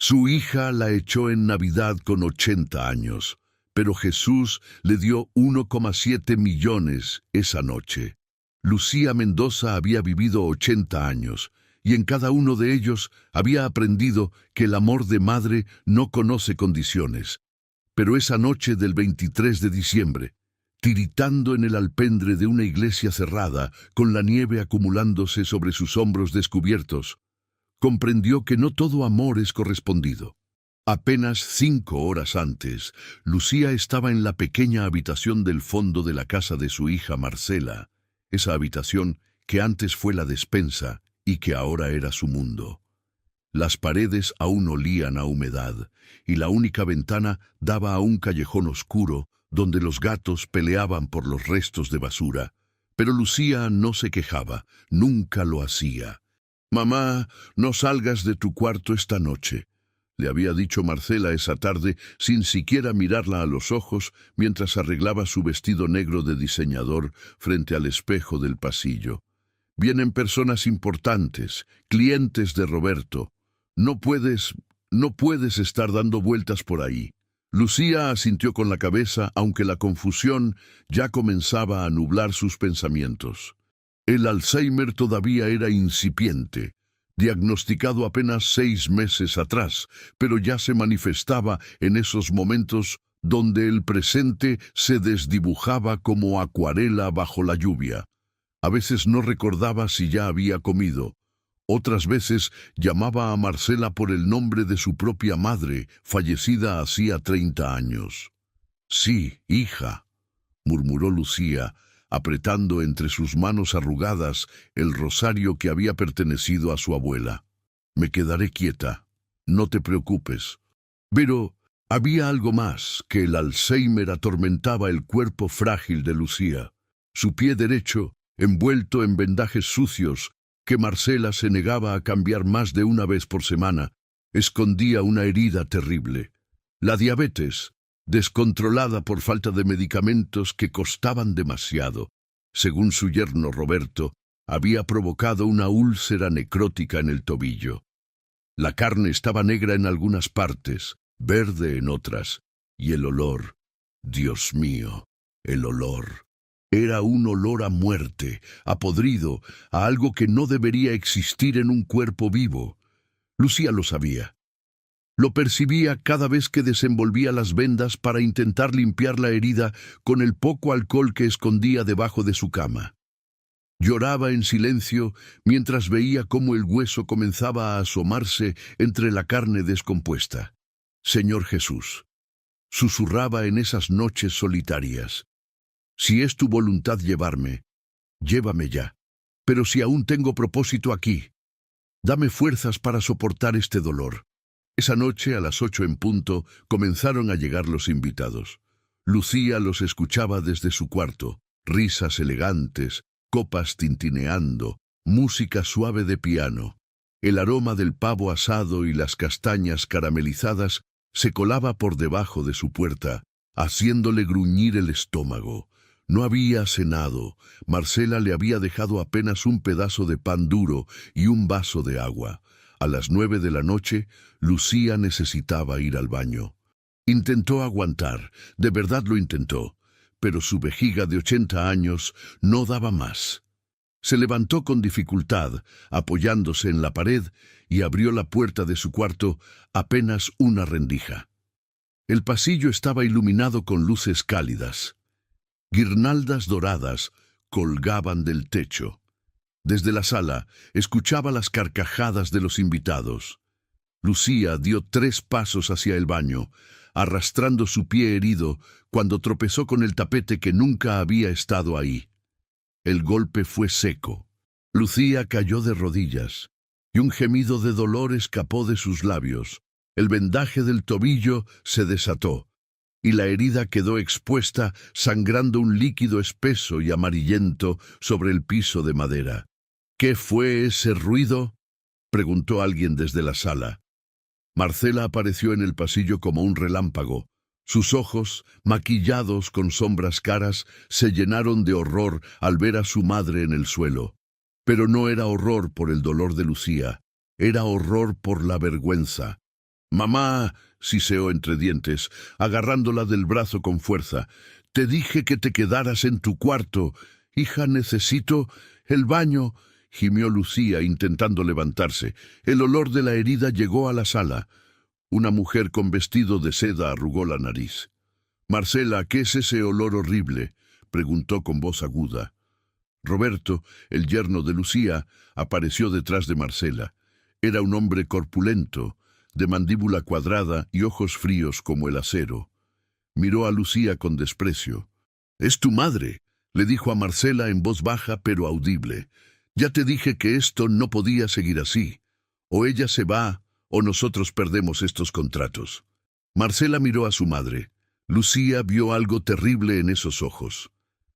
Su hija la echó en Navidad con 80 años, pero Jesús le dio 1,7 millones esa noche. Lucía Mendoza había vivido 80 años, y en cada uno de ellos había aprendido que el amor de madre no conoce condiciones. Pero esa noche del 23 de diciembre, tiritando en el alpendre de una iglesia cerrada, con la nieve acumulándose sobre sus hombros descubiertos, comprendió que no todo amor es correspondido. Apenas 5 horas antes, Lucía estaba en la pequeña habitación del fondo de la casa de su hija Marcela, esa habitación que antes fue la despensa y que ahora era su mundo. Las paredes aún olían a humedad, y la única ventana daba a un callejón oscuro donde los gatos peleaban por los restos de basura. Pero Lucía no se quejaba, nunca lo hacía. «Mamá, no salgas de tu cuarto esta noche», le había dicho Marcela esa tarde sin siquiera mirarla a los ojos mientras arreglaba su vestido negro de diseñador frente al espejo del pasillo. «Vienen personas importantes, clientes de Roberto. No puedes estar dando vueltas por ahí». Lucía asintió con la cabeza, aunque la confusión ya comenzaba a nublar sus pensamientos. El Alzheimer todavía era incipiente, diagnosticado apenas 6 meses atrás, pero ya se manifestaba en esos momentos donde el presente se desdibujaba como acuarela bajo la lluvia. A veces no recordaba si ya había comido. Otras veces llamaba a Marcela por el nombre de su propia madre, fallecida hacía 30 años. «Sí, hija», murmuró Lucía, apretando entre sus manos arrugadas el rosario que había pertenecido a su abuela. «Me quedaré quieta, no te preocupes». Pero había algo más, que el Alzheimer atormentaba el cuerpo frágil de Lucía. Su pie derecho, envuelto en vendajes sucios, que Marcela se negaba a cambiar más de una vez por semana, escondía una herida terrible. La diabetes, descontrolada por falta de medicamentos que costaban demasiado, según su yerno Roberto, había provocado una úlcera necrótica en el tobillo. La carne estaba negra en algunas partes, verde en otras, y el olor, Dios mío, el olor. Era un olor a muerte, a podrido, a algo que no debería existir en un cuerpo vivo. Lucía lo sabía. Lo percibía cada vez que desenvolvía las vendas para intentar limpiar la herida con el poco alcohol que escondía debajo de su cama. Lloraba en silencio mientras veía cómo el hueso comenzaba a asomarse entre la carne descompuesta. «Señor Jesús», susurraba en esas noches solitarias, «si es tu voluntad llevarme, llévame ya. Pero si aún tengo propósito aquí, dame fuerzas para soportar este dolor». Esa noche, a las 8 en punto, comenzaron a llegar los invitados. Lucía los escuchaba desde su cuarto, risas elegantes, copas tintineando, música suave de piano. El aroma del pavo asado y las castañas caramelizadas se colaba por debajo de su puerta, haciéndole gruñir el estómago. No había cenado. Marcela le había dejado apenas un pedazo de pan duro y un vaso de agua. A las 9 de la noche, Lucía necesitaba ir al baño. Intentó aguantar, de verdad lo intentó, pero su vejiga de 80 años no daba más. Se levantó con dificultad, apoyándose en la pared, y abrió la puerta de su cuarto apenas una rendija. El pasillo estaba iluminado con luces cálidas. Guirnaldas doradas colgaban del techo. Desde la sala escuchaba las carcajadas de los invitados. Lucía dio 3 pasos hacia el baño, arrastrando su pie herido cuando tropezó con el tapete que nunca había estado ahí. El golpe fue seco. Lucía cayó de rodillas, y un gemido de dolor escapó de sus labios. El vendaje del tobillo se desató, y la herida quedó expuesta, sangrando un líquido espeso y amarillento sobre el piso de madera. «¿Qué fue ese ruido?», preguntó alguien desde la sala. Marcela apareció en el pasillo como un relámpago. Sus ojos, maquillados con sombras caras, se llenaron de horror al ver a su madre en el suelo. Pero no era horror por el dolor de Lucía, era horror por la vergüenza. Mamá, siseó entre dientes, agarrándola del brazo con fuerza, te dije que te quedaras en tu cuarto. Hija, necesito el baño, gimió Lucía intentando levantarse. El olor de la herida llegó a la sala. Una mujer con vestido de seda arrugó la nariz. Marcela, ¿qué es ese olor horrible?, preguntó con voz aguda. Roberto, el yerno de Lucía, apareció detrás de Marcela. Era un hombre corpulento, de mandíbula cuadrada y ojos fríos como el acero. Miró a Lucía con desprecio. «Es tu madre», le dijo a Marcela en voz baja pero audible. «Ya te dije que esto no podía seguir así. O ella se va, o nosotros perdemos estos contratos». Marcela miró a su madre. Lucía vio algo terrible en esos ojos.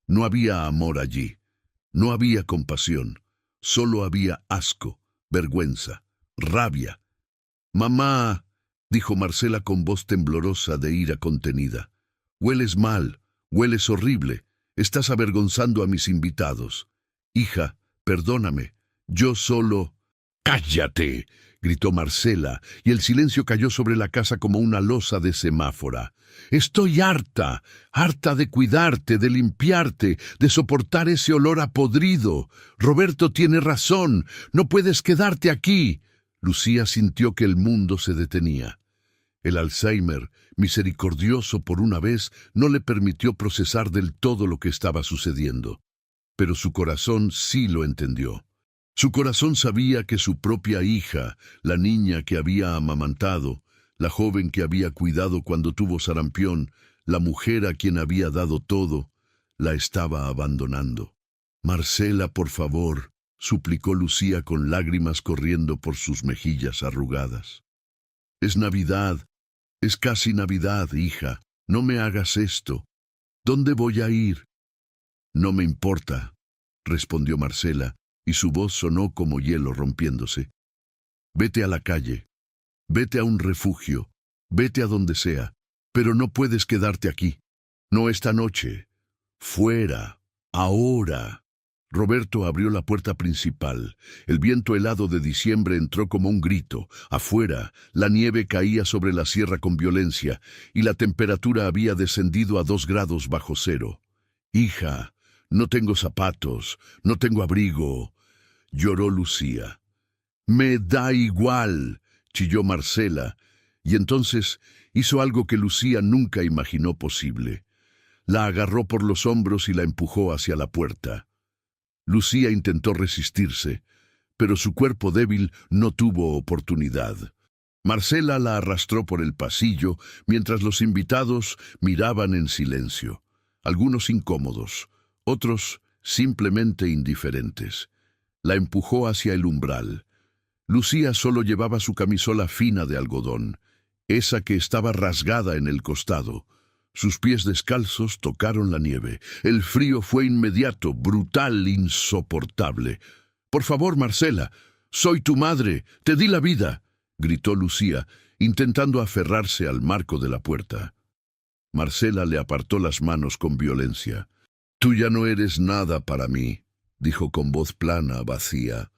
No había amor allí. No había compasión. Solo había asco, vergüenza, rabia. «Mamá», dijo Marcela con voz temblorosa de ira contenida. «Hueles mal, hueles horrible. Estás avergonzando a mis invitados. Hija, perdóname. Yo solo...» «¡Cállate!», gritó Marcela, y el silencio cayó sobre la casa como una losa de semáfora. «Estoy harta, harta de cuidarte, de limpiarte, de soportar ese olor a podrido. Roberto tiene razón, no puedes quedarte aquí». Lucía sintió que el mundo se detenía. El Alzheimer, misericordioso por una vez, no le permitió procesar del todo lo que estaba sucediendo. Pero su corazón sí lo entendió. Su corazón sabía que su propia hija, la niña que había amamantado, la joven que había cuidado cuando tuvo sarampión, la mujer a quien había dado todo, la estaba abandonando. «Marcela, por favor», suplicó Lucía con lágrimas corriendo por sus mejillas arrugadas. «Es Navidad, es casi Navidad, hija. No me hagas esto. ¿Dónde voy a ir?» «No me importa», respondió Marcela, y su voz sonó como hielo rompiéndose. «Vete a la calle, vete a un refugio, vete a donde sea, pero no puedes quedarte aquí. No esta noche. Fuera, ahora». Roberto abrió la puerta principal. El viento helado de diciembre entró como un grito. Afuera, la nieve caía sobre la sierra con violencia, y la temperatura había descendido a 2 grados bajo cero. «Hija, no tengo zapatos, no tengo abrigo», lloró Lucía. «Me da igual», chilló Marcela, y entonces hizo algo que Lucía nunca imaginó posible. La agarró por los hombros y la empujó hacia la puerta. Lucía intentó resistirse, pero su cuerpo débil no tuvo oportunidad. Marcela la arrastró por el pasillo mientras los invitados miraban en silencio, algunos incómodos, otros simplemente indiferentes. La empujó hacia el umbral. Lucía solo llevaba su camisola fina de algodón, esa que estaba rasgada en el costado. Sus pies descalzos tocaron la nieve. El frío fue inmediato, brutal, insoportable. «Por favor, Marcela, soy tu madre, te di la vida», gritó Lucía, intentando aferrarse al marco de la puerta. Marcela le apartó las manos con violencia. «Tú ya no eres nada para mí», dijo con voz plana, vacía.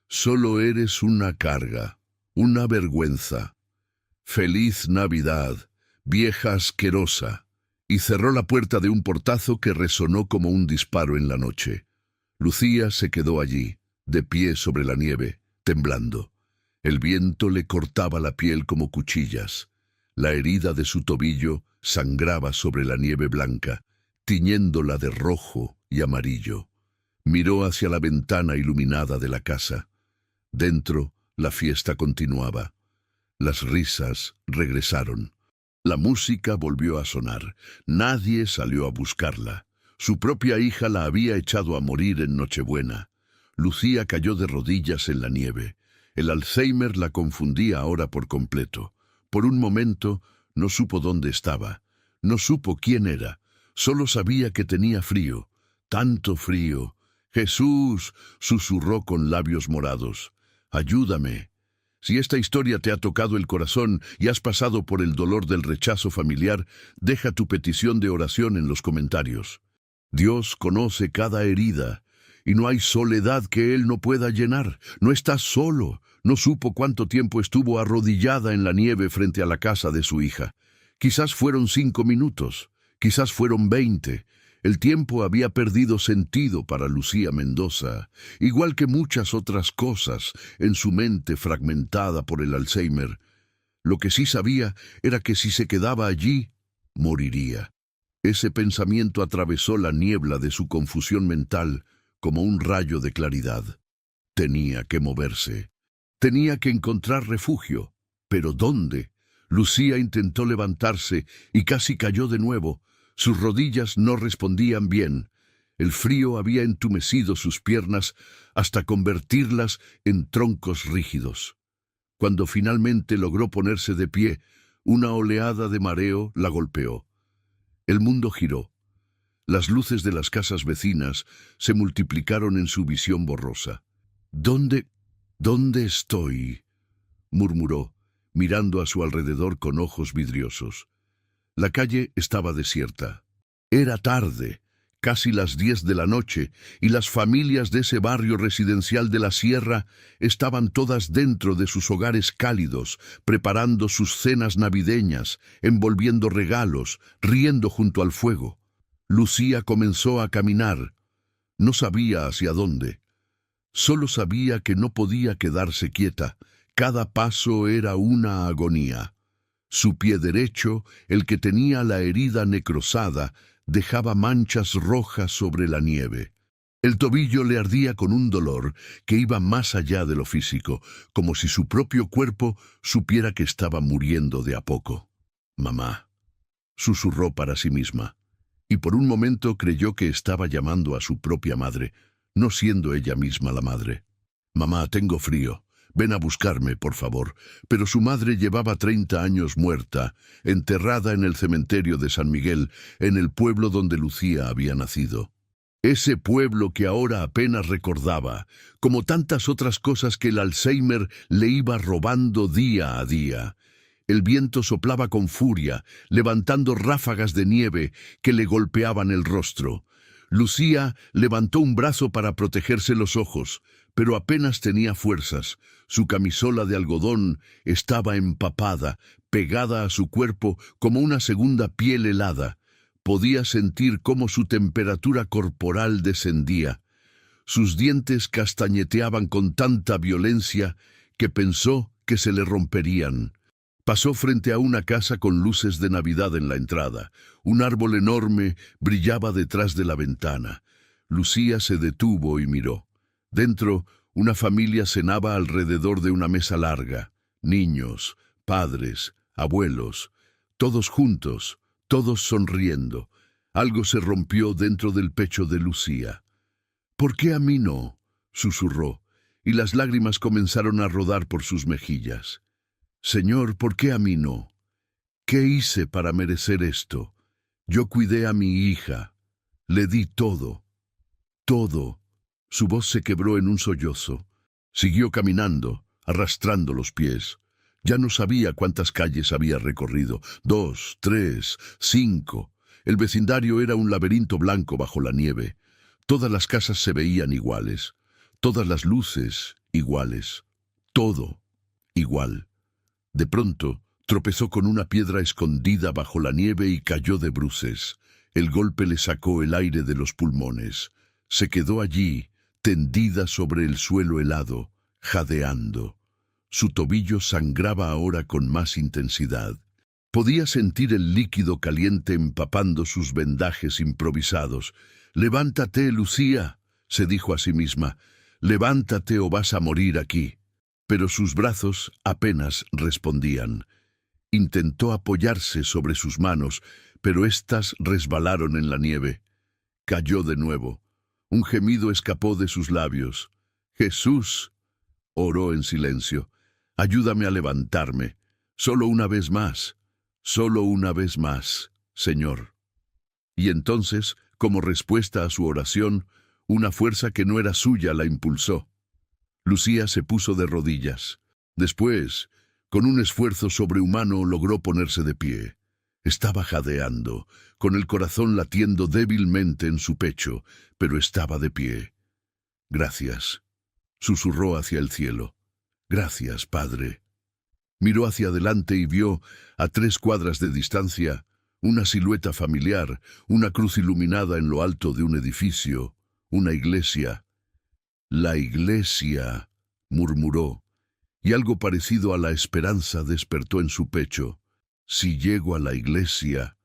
«Solo eres una carga, una vergüenza. Feliz Navidad, vieja asquerosa», y cerró la puerta de un portazo que resonó como un disparo en la noche. Lucía se quedó allí, de pie sobre la nieve, temblando. El viento le cortaba la piel como cuchillas. La herida de su tobillo sangraba sobre la nieve blanca, tiñéndola de rojo y amarillo. Miró hacia la ventana iluminada de la casa. Dentro, la fiesta continuaba. Las risas regresaron. La música volvió a sonar. Nadie salió a buscarla. Su propia hija la había echado a morir en Nochebuena. Lucía cayó de rodillas en la nieve. El Alzheimer la confundía ahora por completo. Por un momento no supo dónde estaba. No supo quién era. Solo sabía que tenía frío. Tanto frío. «Jesús», susurró con labios morados. «Ayúdame». Si esta historia te ha tocado el corazón y has pasado por el dolor del rechazo familiar, deja tu petición de oración en los comentarios. Dios conoce cada herida y no hay soledad que Él no pueda llenar. No está solo. No supo cuánto tiempo estuvo arrodillada en la nieve frente a la casa de su hija. Quizás fueron 5 minutos, quizás fueron 20. El tiempo había perdido sentido para Lucía Mendoza, igual que muchas otras cosas en su mente fragmentada por el Alzheimer. Lo que sí sabía era que si se quedaba allí, moriría. Ese pensamiento atravesó la niebla de su confusión mental como un rayo de claridad. Tenía que moverse. Tenía que encontrar refugio. ¿Pero dónde? Lucía intentó levantarse y casi cayó de nuevo. Sus rodillas no respondían bien. El frío había entumecido sus piernas hasta convertirlas en troncos rígidos. Cuando finalmente logró ponerse de pie, una oleada de mareo la golpeó. El mundo giró. Las luces de las casas vecinas se multiplicaron en su visión borrosa. ¿Dónde estoy?, murmuró, mirando a su alrededor con ojos vidriosos. La calle estaba desierta. Era tarde, casi las 10 de la noche, y las familias de ese barrio residencial de la sierra estaban todas dentro de sus hogares cálidos, preparando sus cenas navideñas, envolviendo regalos, riendo junto al fuego. Lucía comenzó a caminar. No sabía hacia dónde. Solo sabía que no podía quedarse quieta. Cada paso era una agonía. Su pie derecho, el que tenía la herida necrosada, dejaba manchas rojas sobre la nieve. El tobillo le ardía con un dolor que iba más allá de lo físico, como si su propio cuerpo supiera que estaba muriendo de a poco. «Mamá», susurró para sí misma, y por un momento creyó que estaba llamando a su propia madre, no siendo ella misma la madre. «Mamá, tengo frío. Ven a buscarme, por favor». Pero su madre llevaba 30 años muerta, enterrada en el cementerio de San Miguel, en el pueblo donde Lucía había nacido. Ese pueblo que ahora apenas recordaba, como tantas otras cosas que el Alzheimer le iba robando día a día. El viento soplaba con furia, levantando ráfagas de nieve que le golpeaban el rostro. Lucía levantó un brazo para protegerse los ojos, pero apenas tenía fuerzas. Su camisola de algodón estaba empapada, pegada a su cuerpo como una segunda piel helada. Podía sentir cómo su temperatura corporal descendía. Sus dientes castañeteaban con tanta violencia que pensó que se le romperían. Pasó frente a una casa con luces de Navidad en la entrada. Un árbol enorme brillaba detrás de la ventana. Lucía se detuvo y miró. Dentro, una familia cenaba alrededor de una mesa larga. Niños, padres, abuelos, todos juntos, todos sonriendo. Algo se rompió dentro del pecho de Lucía. «¿Por qué a mí no?», susurró, y las lágrimas comenzaron a rodar por sus mejillas. «Señor, ¿por qué a mí no? ¿Qué hice para merecer esto? Yo cuidé a mi hija. Le di todo. Todo». Su voz se quebró en un sollozo. Siguió caminando, arrastrando los pies. Ya no sabía cuántas calles había recorrido. 2, 3, 5. El vecindario era un laberinto blanco bajo la nieve. Todas las casas se veían iguales. Todas las luces iguales. Todo igual. De pronto, tropezó con una piedra escondida bajo la nieve y cayó de bruces. El golpe le sacó el aire de los pulmones. Se quedó allí, tendida sobre el suelo helado, jadeando. Su tobillo sangraba ahora con más intensidad. Podía sentir el líquido caliente empapando sus vendajes improvisados. «Levántate, Lucía», se dijo a sí misma. «Levántate o vas a morir aquí». Pero sus brazos apenas respondían. Intentó apoyarse sobre sus manos, pero éstas resbalaron en la nieve. Cayó de nuevo. Un gemido escapó de sus labios. «Jesús», oró en silencio, «ayúdame a levantarme. Solo una vez más. Solo una vez más, Señor». Y entonces, como respuesta a su oración, una fuerza que no era suya la impulsó. Lucía se puso de rodillas. Después, con un esfuerzo sobrehumano, logró ponerse de pie. Estaba jadeando, con el corazón latiendo débilmente en su pecho, pero estaba de pie. Gracias, susurró hacia el cielo. Gracias, Padre. Miró hacia adelante y vio, a 3 cuadras de distancia, una silueta familiar, una cruz iluminada en lo alto de un edificio, una iglesia. La iglesia, murmuró, y algo parecido a la esperanza despertó en su pecho. Si llego a la iglesia,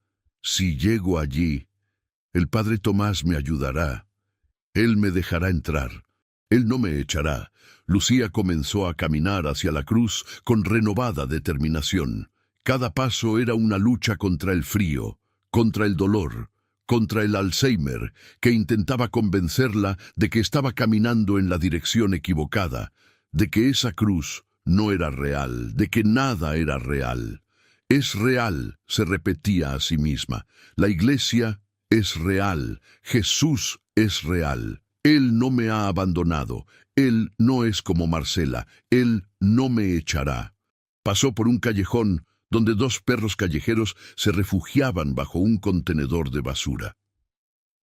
si llego allí, el padre Tomás me ayudará. Él me dejará entrar. Él no me echará. Lucía comenzó a caminar hacia la cruz con renovada determinación. Cada paso era una lucha contra el frío, contra el dolor, contra el Alzheimer, que intentaba convencerla de que estaba caminando en la dirección equivocada, de que esa cruz no era real, de que nada era real. Es real, se repetía a sí misma. La iglesia es real. Jesús es real. Él no me ha abandonado. Él no es como Marcela. Él no me echará. Pasó por un callejón donde 2 perros callejeros se refugiaban bajo un contenedor de basura.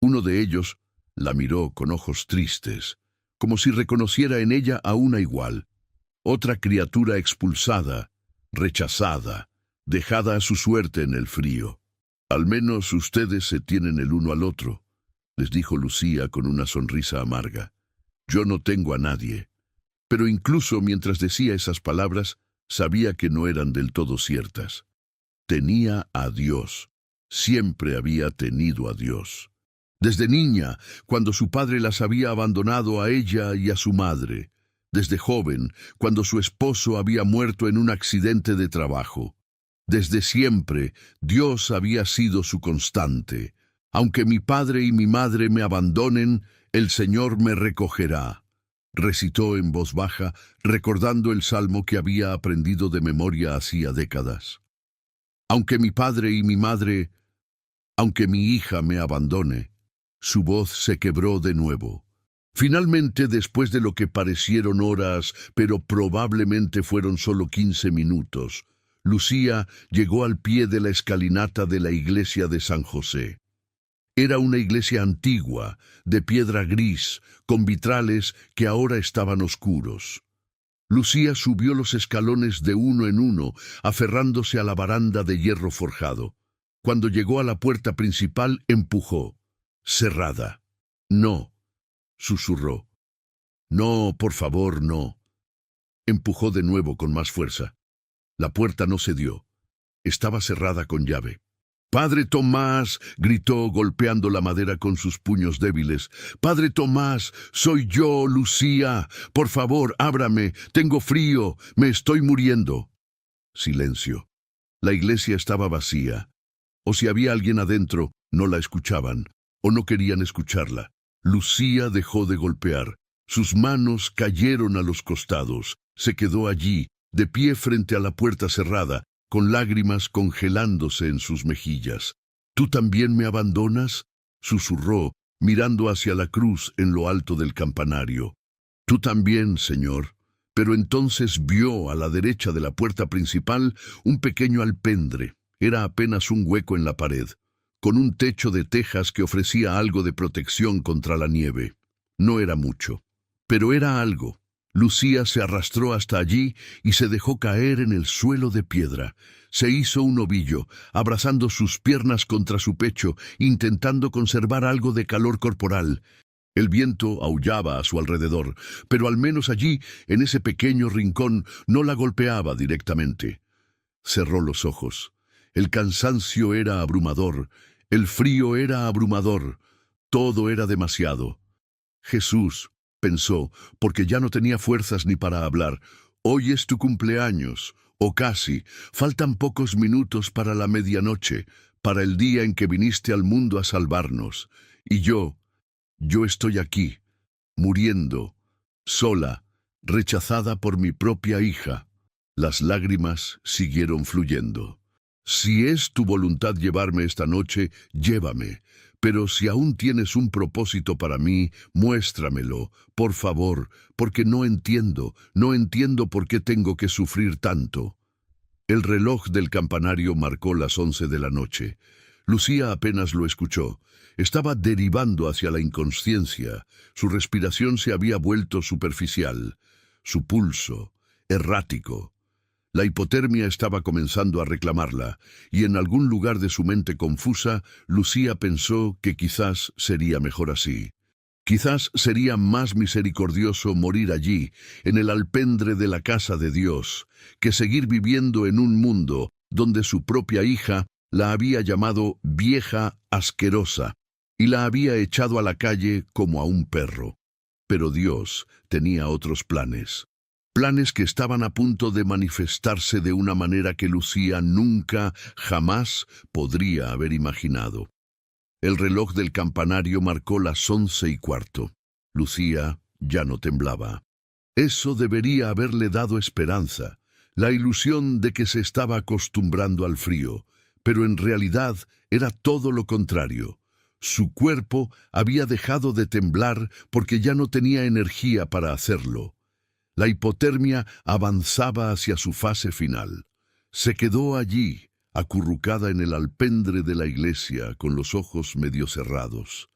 Uno de ellos la miró con ojos tristes, como si reconociera en ella a una igual. Otra criatura expulsada, rechazada, dejada a su suerte en el frío. Al menos ustedes se tienen el uno al otro, les dijo Lucía con una sonrisa amarga. Yo no tengo a nadie. Pero incluso mientras decía esas palabras, sabía que no eran del todo ciertas. Tenía a Dios. Siempre había tenido a Dios. Desde niña, cuando su padre las había abandonado a ella y a su madre. Desde joven, cuando su esposo había muerto en un accidente de trabajo. Desde siempre, Dios había sido su constante. Aunque mi padre y mi madre me abandonen, el Señor me recogerá. Recitó en voz baja, recordando el salmo que había aprendido de memoria hacía décadas. Aunque mi padre y mi madre, aunque mi hija me abandone, su voz se quebró de nuevo. Finalmente, después de lo que parecieron horas, pero probablemente fueron solo 15 minutos, Lucía llegó al pie de la escalinata de la iglesia de San José. Era una iglesia antigua, de piedra gris, con vitrales que ahora estaban oscuros. Lucía subió los escalones de uno en uno, aferrándose a la baranda de hierro forjado. Cuando llegó a la puerta principal, empujó. Cerrada. No, susurró. No, por favor, no. Empujó de nuevo con más fuerza. La puerta no cedió. Estaba cerrada con llave. «¡Padre Tomás!», gritó golpeando la madera con sus puños débiles. «¡Padre Tomás! ¡Soy yo, Lucía! Por favor, ábrame. Tengo frío. Me estoy muriendo». Silencio. La iglesia estaba vacía. O si había alguien adentro, no la escuchaban, o no querían escucharla. Lucía dejó de golpear. Sus manos cayeron a los costados. Se quedó allí, de pie frente a la puerta cerrada, con lágrimas congelándose en sus mejillas. «¿Tú también me abandonas?», susurró, mirando hacia la cruz en lo alto del campanario. «Tú también, Señor». Pero entonces vio a la derecha de la puerta principal un pequeño alpendre. Era apenas un hueco en la pared, con un techo de tejas que ofrecía algo de protección contra la nieve. No era mucho, pero era algo. Lucía se arrastró hasta allí y se dejó caer en el suelo de piedra. Se hizo un ovillo, abrazando sus piernas contra su pecho, intentando conservar algo de calor corporal. El viento aullaba a su alrededor, pero al menos allí, en ese pequeño rincón, no la golpeaba directamente. Cerró los ojos. El cansancio era abrumador, el frío era abrumador, todo era demasiado. Jesús, pensó, porque ya no tenía fuerzas ni para hablar. Hoy es tu cumpleaños, o casi. Faltan pocos minutos para la medianoche, para el día en que viniste al mundo a salvarnos. Y yo estoy aquí, muriendo, sola, rechazada por mi propia hija. Las lágrimas siguieron fluyendo. Si es tu voluntad llevarme esta noche, llévame. Pero si aún tienes un propósito para mí, muéstramelo, por favor, porque no entiendo por qué tengo que sufrir tanto. El reloj del campanario marcó las 11 de la noche. Lucía apenas lo escuchó. Estaba derivando hacia la inconsciencia. Su respiración se había vuelto superficial. Su pulso, errático. La hipotermia estaba comenzando a reclamarla, y en algún lugar de su mente confusa, Lucía pensó que quizás sería mejor así. Quizás sería más misericordioso morir allí, en el alpendre de la casa de Dios, que seguir viviendo en un mundo donde su propia hija la había llamado vieja asquerosa y la había echado a la calle como a un perro. Pero Dios tenía otros planes. Planes que estaban a punto de manifestarse de una manera que Lucía nunca, jamás podría haber imaginado. El reloj del campanario marcó las 11:15. Lucía ya no temblaba. Eso debería haberle dado esperanza, la ilusión de que se estaba acostumbrando al frío, pero en realidad era todo lo contrario. Su cuerpo había dejado de temblar porque ya no tenía energía para hacerlo. La hipotermia avanzaba hacia su fase final. Se quedó allí, acurrucada en el alpendre de la iglesia, con los ojos medio cerrados.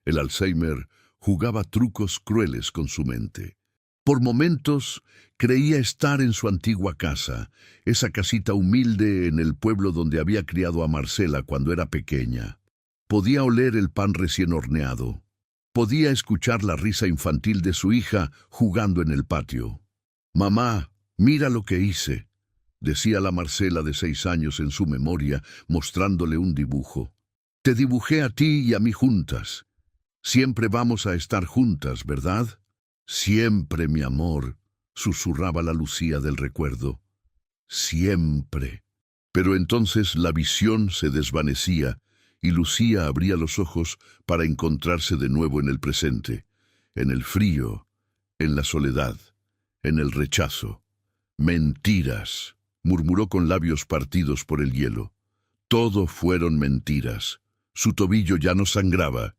El Alzheimer jugaba trucos crueles con su mente. Por momentos creía estar en su antigua casa, esa casita humilde en el pueblo donde había criado a Marcela cuando era pequeña. Podía oler el pan recién horneado. Podía escuchar la risa infantil de su hija jugando en el patio. «Mamá, mira lo que hice», decía la Marcela de 6 años en su memoria, mostrándole un dibujo. «Te dibujé a ti y a mí juntas. Siempre vamos a estar juntas, ¿verdad?» «Siempre, mi amor», susurraba la Lucía del recuerdo. «Siempre». Pero entonces la visión se desvanecía y Lucía abría los ojos para encontrarse de nuevo en el presente, en el frío, en la soledad, en el rechazo. «Mentiras», murmuró con labios partidos por el hielo. Todo fueron mentiras. Su tobillo ya no sangraba.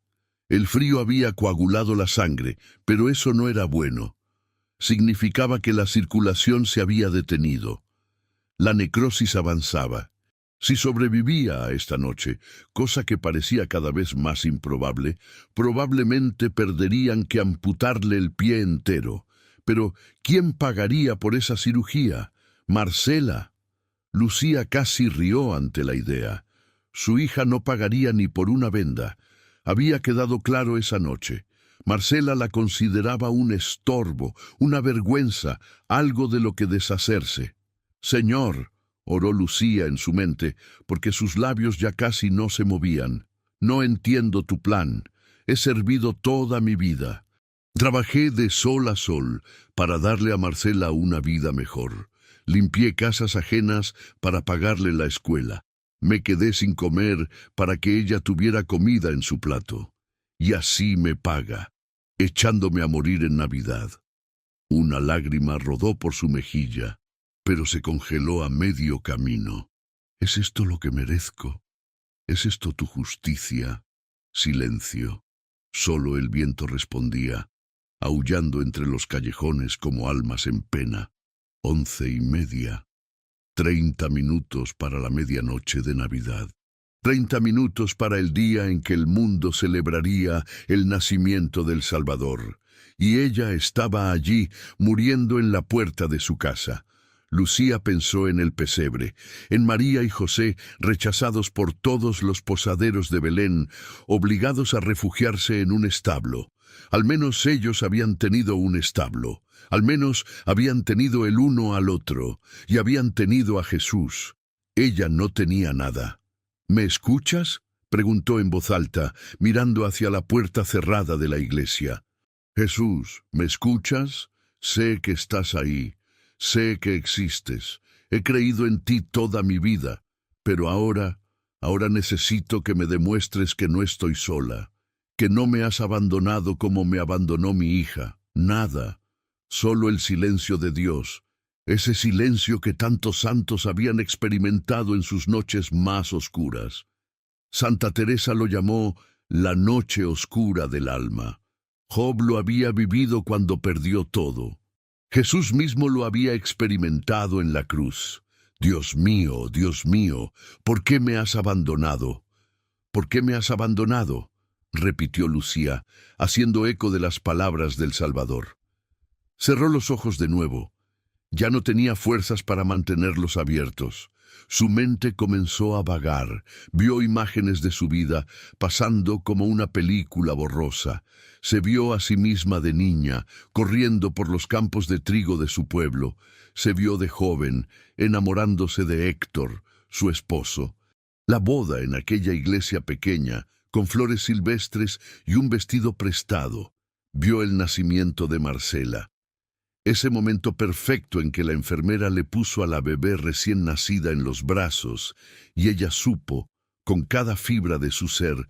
El frío había coagulado la sangre, pero eso no era bueno. Significaba que la circulación se había detenido. La necrosis avanzaba. Si sobrevivía a esta noche, cosa que parecía cada vez más improbable, probablemente perderían que amputarle el pie entero. Pero, ¿quién pagaría por esa cirugía? Marcela. Lucía casi rió ante la idea. Su hija no pagaría ni por una venda. Había quedado claro esa noche. Marcela la consideraba un estorbo, una vergüenza, algo de lo que deshacerse. «Señor», oró Lucía en su mente, porque sus labios ya casi no se movían. «No entiendo tu plan. He servido toda mi vida. Trabajé de sol a sol para darle a Marcela una vida mejor. Limpié casas ajenas para pagarle la escuela. Me quedé sin comer para que ella tuviera comida en su plato. Y así me paga, echándome a morir en Navidad». Una lágrima rodó por su mejilla, pero se congeló a medio camino. «¿Es esto lo que merezco? ¿Es esto tu justicia?» Silencio. Solo el viento respondía, aullando entre los callejones como almas en pena. 11:30. 30 minutos para la medianoche de Navidad. 30 minutos para el día en que el mundo celebraría el nacimiento del Salvador. Y ella estaba allí, muriendo en la puerta de su casa. Lucía pensó en el pesebre, en María y José, rechazados por todos los posaderos de Belén, obligados a refugiarse en un establo. Al menos ellos habían tenido un establo. Al menos habían tenido el uno al otro, y habían tenido a Jesús. Ella no tenía nada. «¿Me escuchas?», preguntó en voz alta, mirando hacia la puerta cerrada de la iglesia. «Jesús, ¿me escuchas? Sé que estás ahí. Sé que existes. He creído en ti toda mi vida. Pero ahora necesito que me demuestres que no estoy sola, que no me has abandonado como me abandonó mi hija. Nada. Solo el silencio de Dios, ese silencio que tantos santos habían experimentado en sus noches más oscuras. Santa Teresa lo llamó la noche oscura del alma. Job lo había vivido cuando perdió todo. Jesús mismo lo había experimentado en la cruz. Dios mío, ¿por qué me has abandonado? ¿Por qué me has abandonado?», repitió Lucía, haciendo eco de las palabras del Salvador. Cerró los ojos de nuevo. Ya no tenía fuerzas para mantenerlos abiertos. Su mente comenzó a vagar, vio imágenes de su vida pasando como una película borrosa. Se vio a sí misma de niña, corriendo por los campos de trigo de su pueblo. Se vio de joven, enamorándose de Héctor, su esposo. La boda en aquella iglesia pequeña, con flores silvestres y un vestido prestado. Vio el nacimiento de Marcela. Ese momento perfecto en que la enfermera le puso a la bebé recién nacida en los brazos y ella supo, con cada fibra de su ser,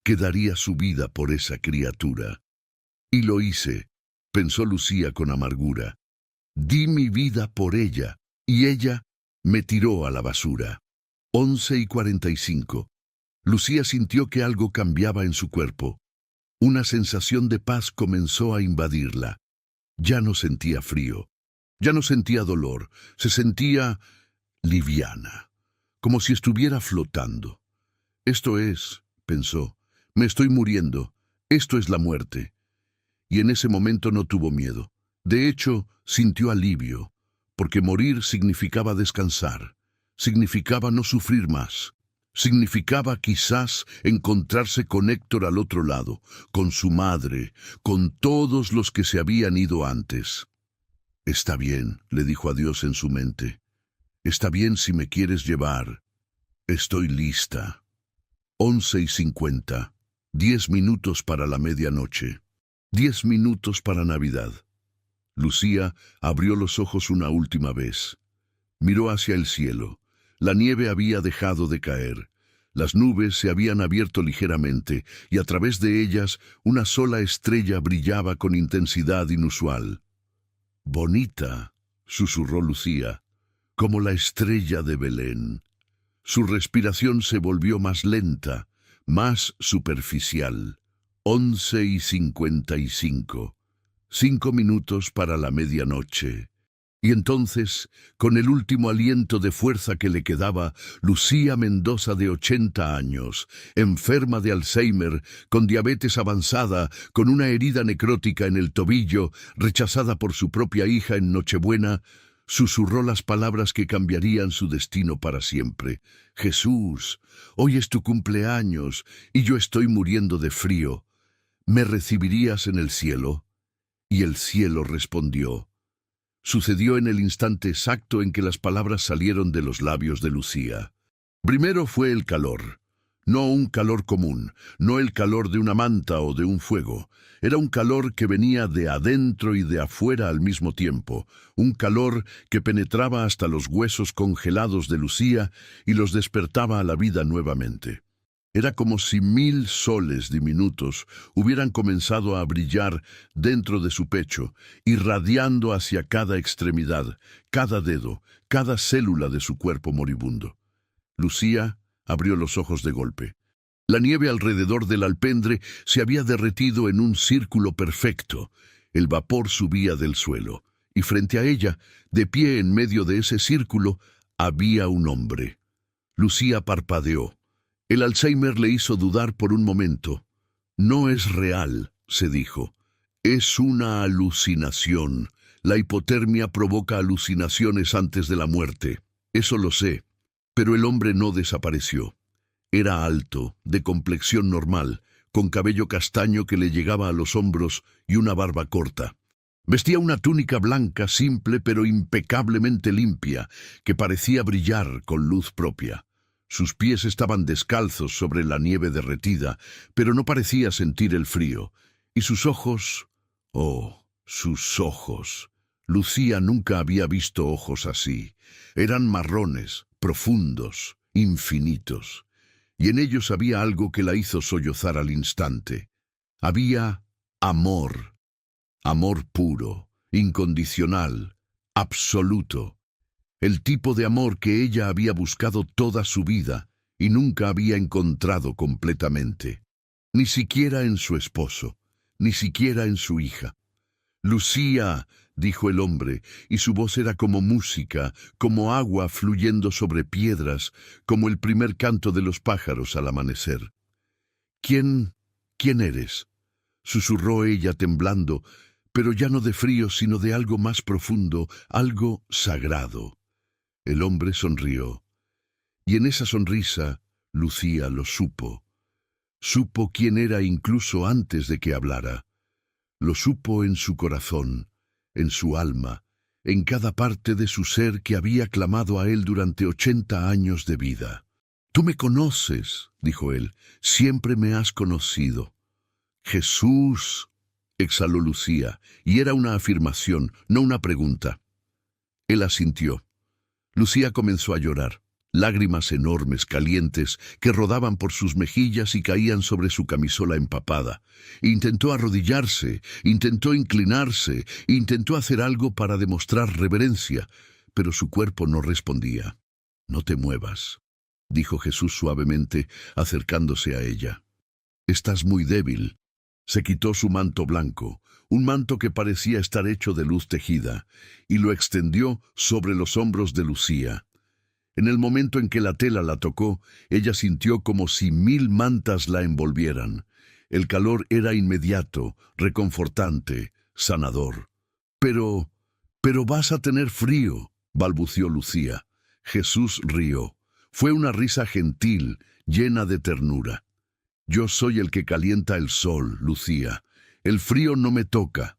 que daría su vida por esa criatura. Y lo hice, pensó Lucía con amargura. Di mi vida por ella, y ella me tiró a la basura. 11:45. Lucía sintió que algo cambiaba en su cuerpo. Una sensación de paz comenzó a invadirla. Ya no sentía frío, ya no sentía dolor, se sentía liviana, como si estuviera flotando. Esto es, pensó, me estoy muriendo, esto es la muerte. Y en ese momento no tuvo miedo. De hecho, sintió alivio, porque morir significaba descansar, significaba no sufrir más. Significaba quizás encontrarse con Héctor al otro lado, con su madre, con todos los que se habían ido antes. «Está bien», le dijo a Dios en su mente. «Está bien si me quieres llevar. Estoy lista». 11:50. 10 minutos para la medianoche. 10 minutos para Navidad. Lucía abrió los ojos una última vez. Miró hacia el cielo. La nieve había dejado de caer. Las nubes se habían abierto ligeramente y a través de ellas una sola estrella brillaba con intensidad inusual. «Bonita», susurró Lucía, «como la estrella de Belén». Su respiración se volvió más lenta, más superficial. 11:55. 5 minutos para la medianoche. Y entonces, con el último aliento de fuerza que le quedaba, Lucía Mendoza, de 80 años, enferma de Alzheimer, con diabetes avanzada, con una herida necrótica en el tobillo, rechazada por su propia hija en Nochebuena, susurró las palabras que cambiarían su destino para siempre. «Jesús, hoy es tu cumpleaños y yo estoy muriendo de frío. ¿Me recibirías en el cielo?». Y el cielo respondió. Sucedió en el instante exacto en que las palabras salieron de los labios de Lucía. Primero fue el calor. No un calor común, no el calor de una manta o de un fuego. Era un calor que venía de adentro y de afuera al mismo tiempo. Un calor que penetraba hasta los huesos congelados de Lucía y los despertaba a la vida nuevamente. Era como si 1000 soles diminutos hubieran comenzado a brillar dentro de su pecho, irradiando hacia cada extremidad, cada dedo, cada célula de su cuerpo moribundo. Lucía abrió los ojos de golpe. La nieve alrededor del alpendre se había derretido en un círculo perfecto. El vapor subía del suelo, y frente a ella, de pie en medio de ese círculo, había un hombre. Lucía parpadeó. El Alzheimer le hizo dudar por un momento. «No es real», se dijo. «Es una alucinación. La hipotermia provoca alucinaciones antes de la muerte. Eso lo sé». Pero el hombre no desapareció. Era alto, de complexión normal, con cabello castaño que le llegaba a los hombros y una barba corta. Vestía una túnica blanca simple pero impecablemente limpia, que parecía brillar con luz propia. Sus pies estaban descalzos sobre la nieve derretida, pero no parecía sentir el frío. Y sus ojos... ¡oh, sus ojos! Lucía nunca había visto ojos así. Eran marrones, profundos, infinitos. Y en ellos había algo que la hizo sollozar al instante. Había amor. Amor puro, incondicional, absoluto. El tipo de amor que ella había buscado toda su vida y nunca había encontrado completamente. Ni siquiera en su esposo, ni siquiera en su hija. «Lucía», dijo el hombre, y su voz era como música, como agua fluyendo sobre piedras, como el primer canto de los pájaros al amanecer. ¿Quién eres?, susurró ella temblando, pero ya no de frío, sino de algo más profundo, algo sagrado. El hombre sonrió, y en esa sonrisa Lucía lo supo. Supo quién era incluso antes de que hablara. Lo supo en su corazón, en su alma, en cada parte de su ser que había clamado a él durante 80 años de vida. «Tú me conoces», dijo él, «siempre me has conocido». «Jesús», exhaló Lucía, y era una afirmación, no una pregunta. Él asintió. Lucía comenzó a llorar, lágrimas enormes, calientes, que rodaban por sus mejillas y caían sobre su camisola empapada. Intentó arrodillarse, intentó inclinarse, intentó hacer algo para demostrar reverencia, pero su cuerpo no respondía. «No te muevas», dijo Jesús suavemente, acercándose a ella. «Estás muy débil». Se quitó su manto blanco, un manto que parecía estar hecho de luz tejida, y lo extendió sobre los hombros de Lucía. En el momento en que la tela la tocó, ella sintió como si 1000 mantas la envolvieran. El calor era inmediato, reconfortante, sanador. Pero vas a tener frío», balbució Lucía. Jesús rió. Fue una risa gentil, llena de ternura. «Yo soy el que calienta el sol, Lucía. El frío no me toca».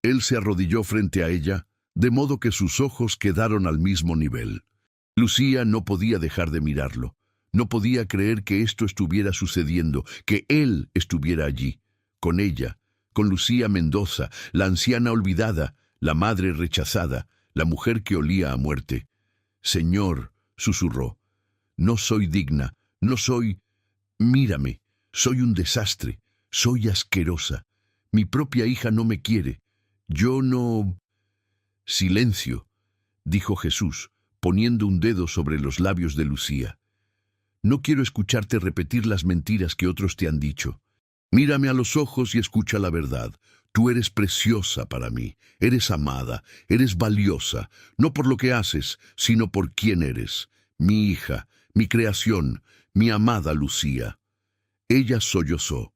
Él se arrodilló frente a ella, de modo que sus ojos quedaron al mismo nivel. Lucía no podía dejar de mirarlo. No podía creer que esto estuviera sucediendo, que él estuviera allí, con ella, con Lucía Mendoza, la anciana olvidada, la madre rechazada, la mujer que olía a muerte. «Señor», susurró, «no soy digna, no soy... Mírame, soy un desastre, soy asquerosa. Mi propia hija no me quiere. Yo no...» «Silencio», dijo Jesús, poniendo un dedo sobre los labios de Lucía. «No quiero escucharte repetir las mentiras que otros te han dicho. Mírame a los ojos y escucha la verdad. Tú eres preciosa para mí, eres amada, eres valiosa, no por lo que haces, sino por quién eres. Mi hija, mi creación, mi amada Lucía». Ella sollozó.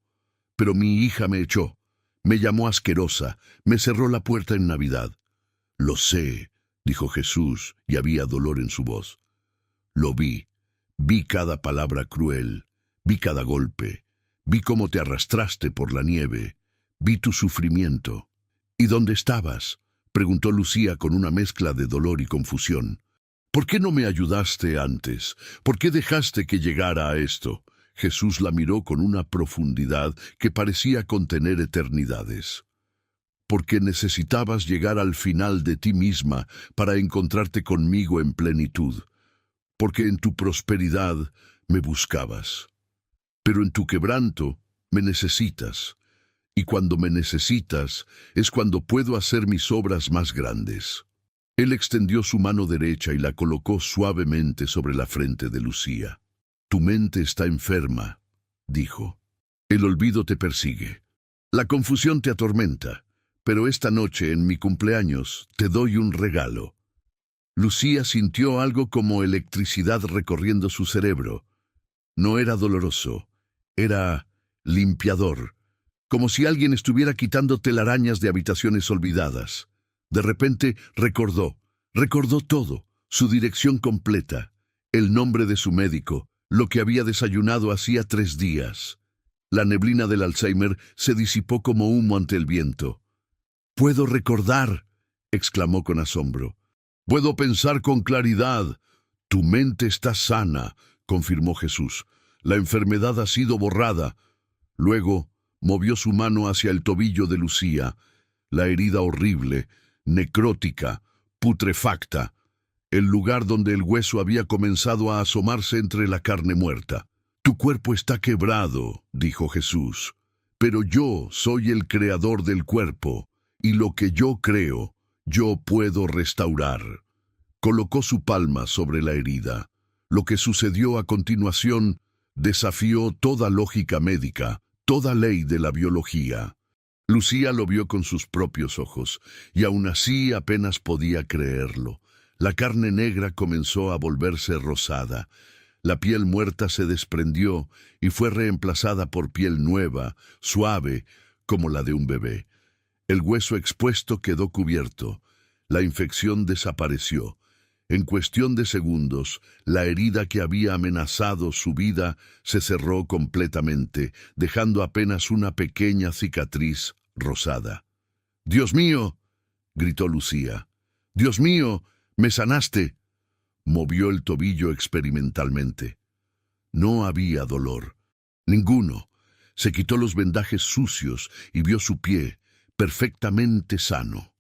«Pero mi hija me echó, me llamó asquerosa, me cerró la puerta en Navidad». «Lo sé», dijo Jesús, y había dolor en su voz. «Lo vi cada palabra cruel, vi cada golpe, vi cómo te arrastraste por la nieve, vi tu sufrimiento». «¿Y dónde estabas?», preguntó Lucía con una mezcla de dolor y confusión. «¿Por qué no me ayudaste antes? ¿Por qué dejaste que llegara a esto?». Jesús la miró con una profundidad que parecía contener eternidades. «Porque necesitabas llegar al final de ti misma para encontrarte conmigo en plenitud. Porque en tu prosperidad me buscabas. Pero en tu quebranto me necesitas. Y cuando me necesitas es cuando puedo hacer mis obras más grandes». Él extendió su mano derecha y la colocó suavemente sobre la frente de Lucía. «Tu mente está enferma», dijo. «El olvido te persigue. La confusión te atormenta. Pero esta noche, en mi cumpleaños, te doy un regalo». Lucía sintió algo como electricidad recorriendo su cerebro. No era doloroso, era limpiador, como si alguien estuviera quitando telarañas de habitaciones olvidadas. De repente recordó todo, su dirección completa, el nombre de su médico, lo que había desayunado hacía 3 días. La neblina del Alzheimer se disipó como humo ante el viento. «Puedo recordar», exclamó con asombro. «Puedo pensar con claridad». «Tu mente está sana», confirmó Jesús. «La enfermedad ha sido borrada». Luego movió su mano hacia el tobillo de Lucía, la herida horrible, necrótica, putrefacta, el lugar donde el hueso había comenzado a asomarse entre la carne muerta. «Tu cuerpo está quebrado», dijo Jesús, «pero yo soy el creador del cuerpo, y lo que yo creo, yo puedo restaurar». Colocó su palma sobre la herida. Lo que sucedió a continuación desafió toda lógica médica, toda ley de la biología. Lucía lo vio con sus propios ojos, y aún así apenas podía creerlo. La carne negra comenzó a volverse rosada. La piel muerta se desprendió y fue reemplazada por piel nueva, suave, como la de un bebé. El hueso expuesto quedó cubierto. La infección desapareció. En cuestión de segundos, la herida que había amenazado su vida se cerró completamente, dejando apenas una pequeña cicatriz rosada. «¡Dios mío!», gritó Lucía. «¡Dios mío! ¡Me sanaste!». Movió el tobillo experimentalmente. No había dolor. Ninguno. Se quitó los vendajes sucios y vio su pie, perfectamente sano.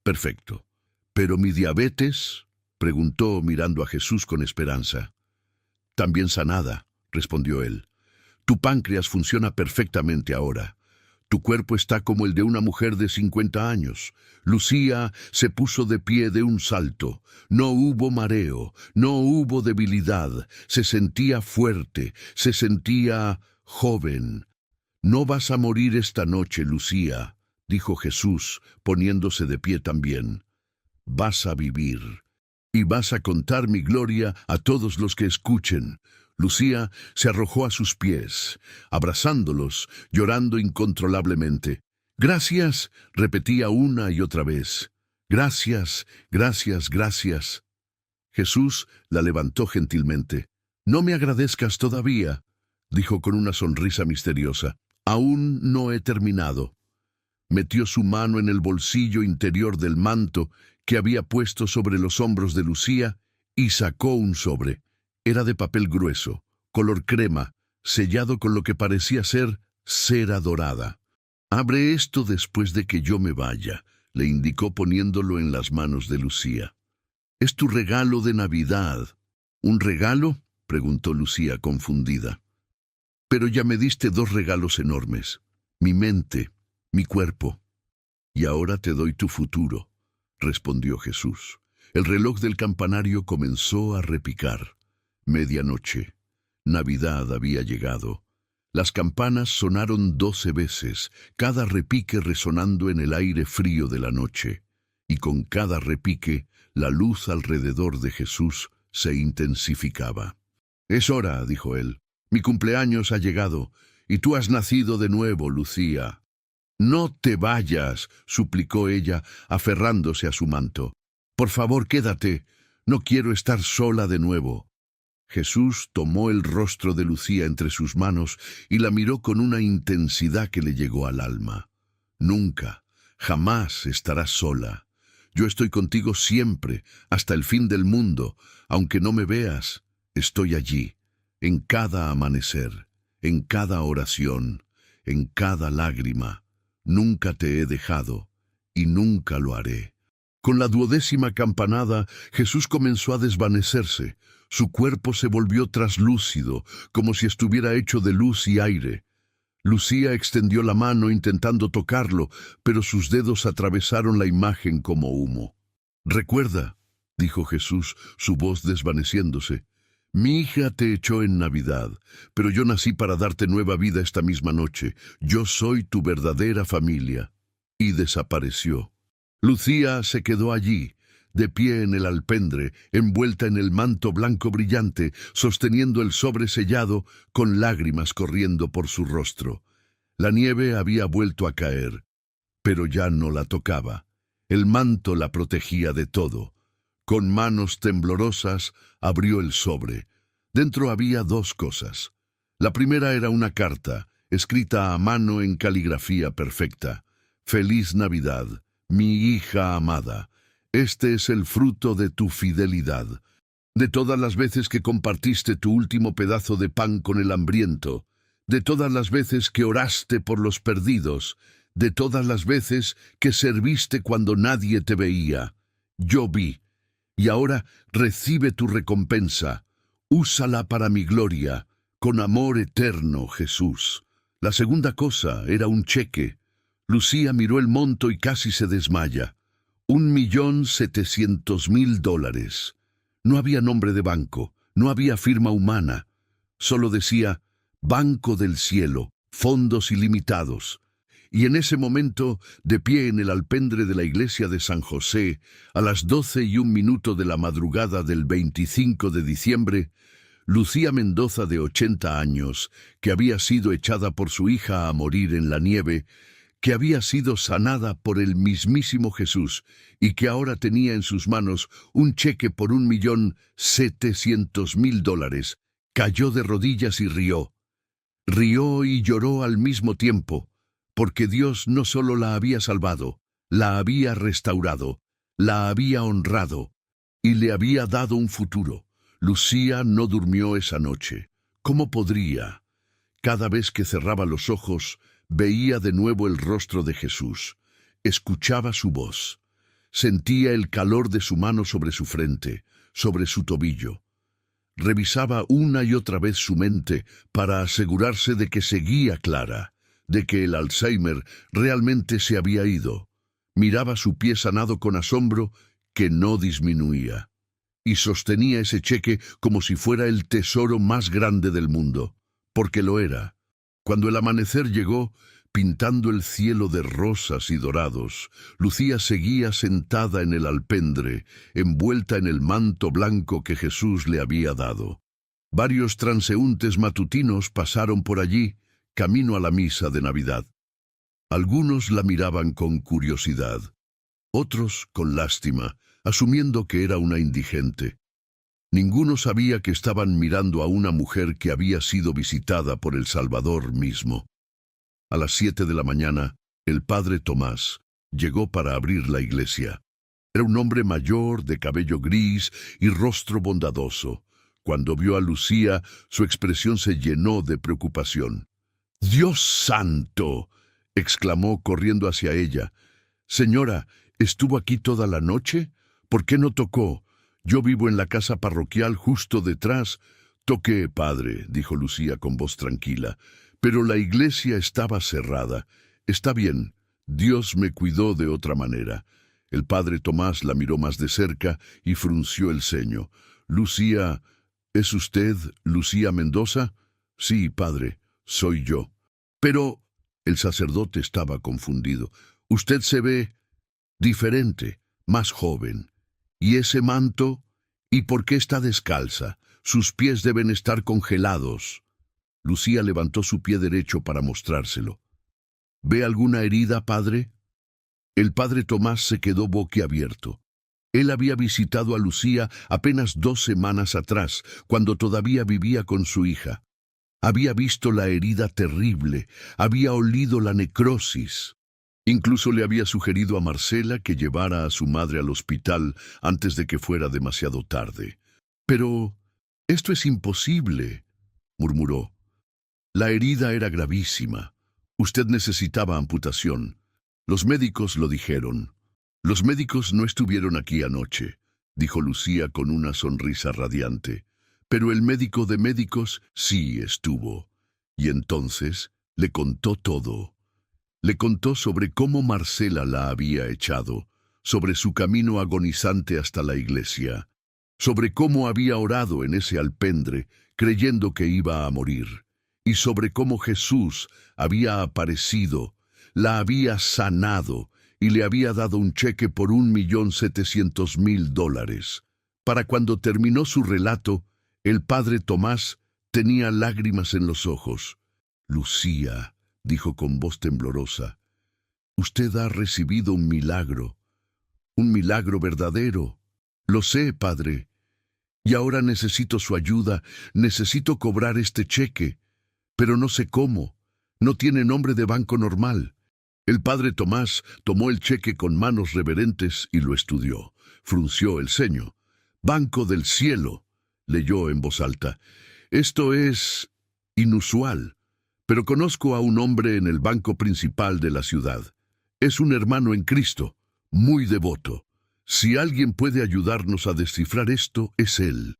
Perfecto. «¿Pero mi diabetes?», preguntó mirando a Jesús con esperanza. «También sanada», respondió él. «Tu páncreas funciona perfectamente ahora. Tu cuerpo está como el de una mujer de 50 años. Lucía se puso de pie de un salto. No hubo mareo, no hubo debilidad. Se sentía fuerte, se sentía joven. «No vas a morir esta noche, Lucía», dijo Jesús, poniéndose de pie también. «Vas a vivir. Y vas a contar mi gloria a todos los que escuchen». Lucía se arrojó a sus pies, abrazándolos, llorando incontrolablemente. «Gracias», repetía una y otra vez. «Gracias, gracias, gracias». Jesús la levantó gentilmente. «No me agradezcas todavía», dijo con una sonrisa misteriosa. «Aún no he terminado». Metió su mano en el bolsillo interior del manto que había puesto sobre los hombros de Lucía y sacó un sobre. Era de papel grueso, color crema, sellado con lo que parecía ser cera dorada. «Abre esto después de que yo me vaya», le indicó poniéndolo en las manos de Lucía. «Es tu regalo de Navidad». «¿Un regalo?», preguntó Lucía confundida. «Pero ya me diste 2 regalos enormes, mi mente, mi cuerpo. Y ahora te doy tu futuro», respondió Jesús. El reloj del campanario comenzó a repicar. Medianoche. Navidad había llegado. Las campanas sonaron 12 veces, cada repique resonando en el aire frío de la noche. Y con cada repique, la luz alrededor de Jesús se intensificaba. «Es hora», dijo él. «Mi cumpleaños ha llegado, y tú has nacido de nuevo, Lucía». «No te vayas», suplicó ella, aferrándose a su manto. «Por favor, quédate. No quiero estar sola de nuevo». Jesús tomó el rostro de Lucía entre sus manos y la miró con una intensidad que le llegó al alma. «Nunca, jamás estarás sola. Yo estoy contigo siempre, hasta el fin del mundo. Aunque no me veas, estoy allí, en cada amanecer, en cada oración, en cada lágrima. Nunca te he dejado y nunca lo haré». Con la 12ª campanada, Jesús comenzó a desvanecerse. Su cuerpo se volvió traslúcido, como si estuviera hecho de luz y aire. Lucía extendió la mano intentando tocarlo, pero sus dedos atravesaron la imagen como humo. «Recuerda», dijo Jesús, su voz desvaneciéndose, «mi hija te echó en Navidad, pero yo nací para darte nueva vida esta misma noche. Yo soy tu verdadera familia». Y desapareció. Lucía se quedó allí, de pie en el alpendre, envuelta en el manto blanco brillante, sosteniendo el sobre sellado, con lágrimas corriendo por su rostro. La nieve había vuelto a caer, pero ya no la tocaba. El manto la protegía de todo. Con manos temblorosas abrió el sobre. Dentro había 2 cosas. La primera era una carta, escrita a mano en caligrafía perfecta. «Feliz Navidad, mi hija amada. Este es el fruto de tu fidelidad. De todas las veces que compartiste tu último pedazo de pan con el hambriento, de todas las veces que oraste por los perdidos, de todas las veces que serviste cuando nadie te veía. Yo vi. Y ahora recibe tu recompensa. Úsala para mi gloria, con amor eterno, Jesús». La segunda cosa era un cheque. Lucía miró el monto y casi se desmaya. $1.700.000. No había nombre de banco, no había firma humana. Solo decía, «Banco del Cielo, fondos ilimitados». Y en ese momento, de pie en el alpendre de la iglesia de San José, a las 12:01 de la madrugada del 25 de diciembre, Lucía Mendoza, de 80 años, que había sido echada por su hija a morir en la nieve, que había sido sanada por el mismísimo Jesús y que ahora tenía en sus manos un cheque por $1.700.000, cayó de rodillas y rió. Rió y lloró al mismo tiempo, porque Dios no solo la había salvado, la había restaurado, la había honrado y le había dado un futuro. Lucía no durmió esa noche. ¿Cómo podría? Cada vez que cerraba los ojos, veía de nuevo el rostro de Jesús, escuchaba su voz, sentía el calor de su mano sobre su frente, sobre su tobillo. Revisaba una y otra vez su mente para asegurarse de que seguía clara, de que el Alzheimer realmente se había ido. Miraba su pie sanado con asombro que no disminuía, y sostenía ese cheque como si fuera el tesoro más grande del mundo, porque lo era. Cuando el amanecer llegó, pintando el cielo de rosas y dorados, Lucía seguía sentada en el alpendre, envuelta en el manto blanco que Jesús le había dado. Varios transeúntes matutinos pasaron por allí, camino a la misa de Navidad. Algunos la miraban con curiosidad, otros con lástima, asumiendo que era una indigente. Ninguno sabía que estaban mirando a una mujer que había sido visitada por el Salvador mismo. A las 7 de la mañana, el padre Tomás llegó para abrir la iglesia. Era un hombre mayor, de cabello gris y rostro bondadoso. Cuando vio a Lucía, su expresión se llenó de preocupación. «¡Dios santo!», exclamó corriendo hacia ella. «Señora, ¿estuvo aquí toda la noche? ¿Por qué no tocó? Yo vivo en la casa parroquial justo detrás». «Toqué, padre», dijo Lucía con voz tranquila, «pero la iglesia estaba cerrada. Está bien, Dios me cuidó de otra manera». El padre Tomás la miró más de cerca y frunció el ceño. «Lucía, ¿es usted Lucía Mendoza?» «Sí, padre, soy yo». «Pero…» El sacerdote estaba confundido. «Usted se ve diferente, más joven. ¿Y ese manto? ¿Y por qué está descalza? Sus pies deben estar congelados». Lucía levantó su pie derecho para mostrárselo. «¿Ve alguna herida, padre?» El padre Tomás se quedó boquiabierto. Él había visitado a Lucía apenas 2 semanas atrás, cuando todavía vivía con su hija. Había visto la herida terrible, había olido la necrosis. Incluso le había sugerido a Marcela que llevara a su madre al hospital antes de que fuera demasiado tarde. «Pero esto es imposible», murmuró. «La herida era gravísima. Usted necesitaba amputación. Los médicos lo dijeron». «Los médicos no estuvieron aquí anoche», dijo Lucía con una sonrisa radiante. «Pero el médico de médicos sí estuvo». Y entonces le contó todo. Le contó sobre cómo Marcela la había echado, sobre su camino agonizante hasta la iglesia, sobre cómo había orado en ese alpendre creyendo que iba a morir, y sobre cómo Jesús había aparecido, la había sanado y le había dado un cheque por $1.700.000. Para cuando terminó su relato, el padre Tomás tenía lágrimas en los ojos. «Lucía», dijo con voz temblorosa, «usted ha recibido un milagro verdadero». «Lo sé, padre. Y ahora necesito su ayuda, necesito cobrar este cheque, pero no sé cómo. No tiene nombre de banco normal». El padre Tomás tomó el cheque con manos reverentes y lo estudió. Frunció el ceño. «Banco del Cielo», leyó en voz alta. «Esto es inusual, pero conozco a un hombre en el banco principal de la ciudad. Es un hermano en Cristo, muy devoto. Si alguien puede ayudarnos a descifrar esto, es él».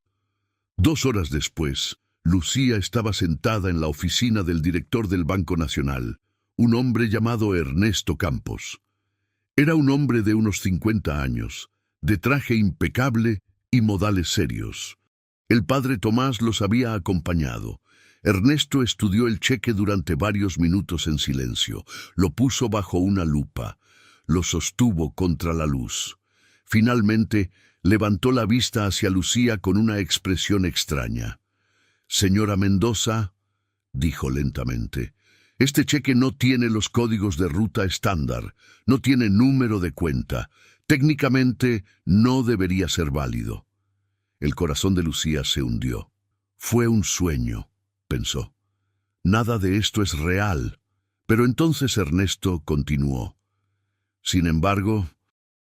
2 horas después, Lucía estaba sentada en la oficina del director del Banco Nacional, un hombre llamado Ernesto Campos. Era un hombre de unos 50 años, de traje impecable y modales serios. El padre Tomás los había acompañado. Ernesto estudió el cheque durante varios minutos en silencio, lo puso bajo una lupa, lo sostuvo contra la luz. Finalmente, levantó la vista hacia Lucía con una expresión extraña. Señora Mendoza, dijo lentamente, este cheque no tiene los códigos de ruta estándar, no tiene número de cuenta. Técnicamente no debería ser válido. El corazón de Lucía se hundió. Fue un sueño, pensó. Nada de esto es real. Pero entonces Ernesto continuó. Sin embargo,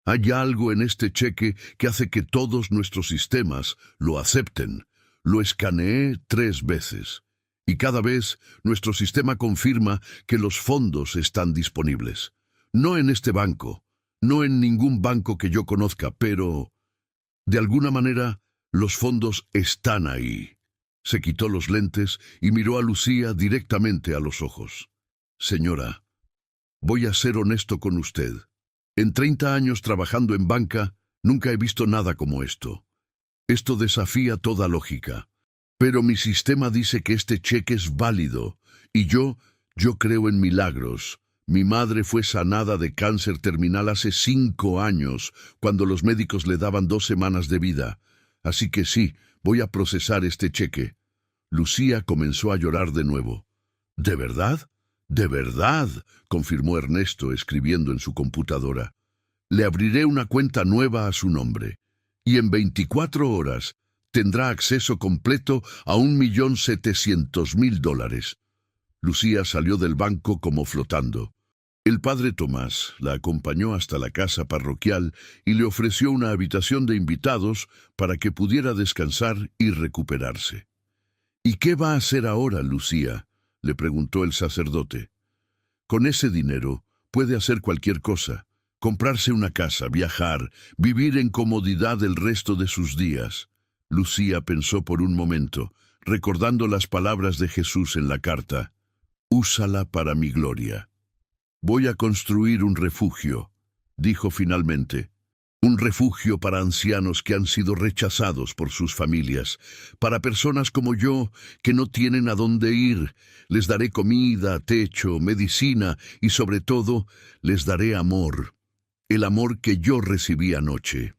hay algo en este cheque que hace que todos nuestros sistemas lo acepten. Lo escaneé 3 veces. Y cada vez nuestro sistema confirma que los fondos están disponibles. No en este banco, no en ningún banco que yo conozca, pero de alguna manera los fondos están ahí. Se quitó los lentes y miró a Lucía directamente a los ojos. Señora, voy a ser honesto con usted. En 30 años trabajando en banca, nunca he visto nada como esto. Esto desafía toda lógica. Pero mi sistema dice que este cheque es válido, y yo creo en milagros. Mi madre fue sanada de cáncer terminal hace 5 años, cuando los médicos le daban 2 semanas de vida. Así que sí, voy a procesar este cheque. Lucía comenzó a llorar de nuevo. ¿De verdad? «De verdad», confirmó Ernesto escribiendo en su computadora. «Le abriré una cuenta nueva a su nombre. Y en 24 horas tendrá acceso completo a $1.700.000. Lucía salió del banco como flotando. El padre Tomás la acompañó hasta la casa parroquial y le ofreció una habitación de invitados para que pudiera descansar y recuperarse. «¿Y qué va a hacer ahora, Lucía?», le preguntó el sacerdote. «Con ese dinero puede hacer cualquier cosa, comprarse una casa, viajar, vivir en comodidad el resto de sus días». Lucía pensó por un momento, recordando las palabras de Jesús en la carta. «Úsala para mi gloria». «Voy a construir un refugio», dijo finalmente. «Un refugio para ancianos que han sido rechazados por sus familias, para personas como yo que no tienen a dónde ir. Les daré comida, techo, medicina y sobre todo les daré amor, el amor que yo recibí anoche».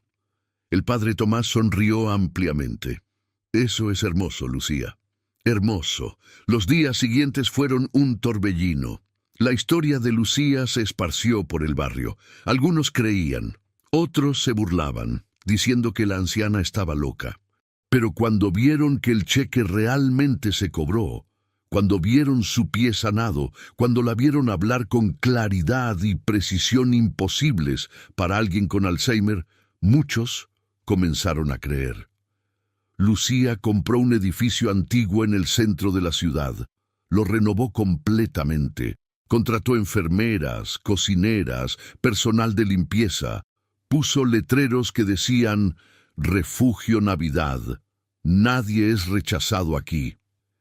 El padre Tomás sonrió ampliamente. «Eso es hermoso, Lucía. Hermoso». Los días siguientes fueron un torbellino. La historia de Lucía se esparció por el barrio. Algunos creían. Otros se burlaban, diciendo que la anciana estaba loca. Pero cuando vieron que el cheque realmente se cobró, cuando vieron su pie sanado, cuando la vieron hablar con claridad y precisión imposibles para alguien con Alzheimer, muchos comenzaron a creer. Lucía compró un edificio antiguo en el centro de la ciudad. Lo renovó completamente. Contrató enfermeras, cocineras, personal de limpieza. Puso letreros que decían «Refugio Navidad». Nadie es rechazado aquí.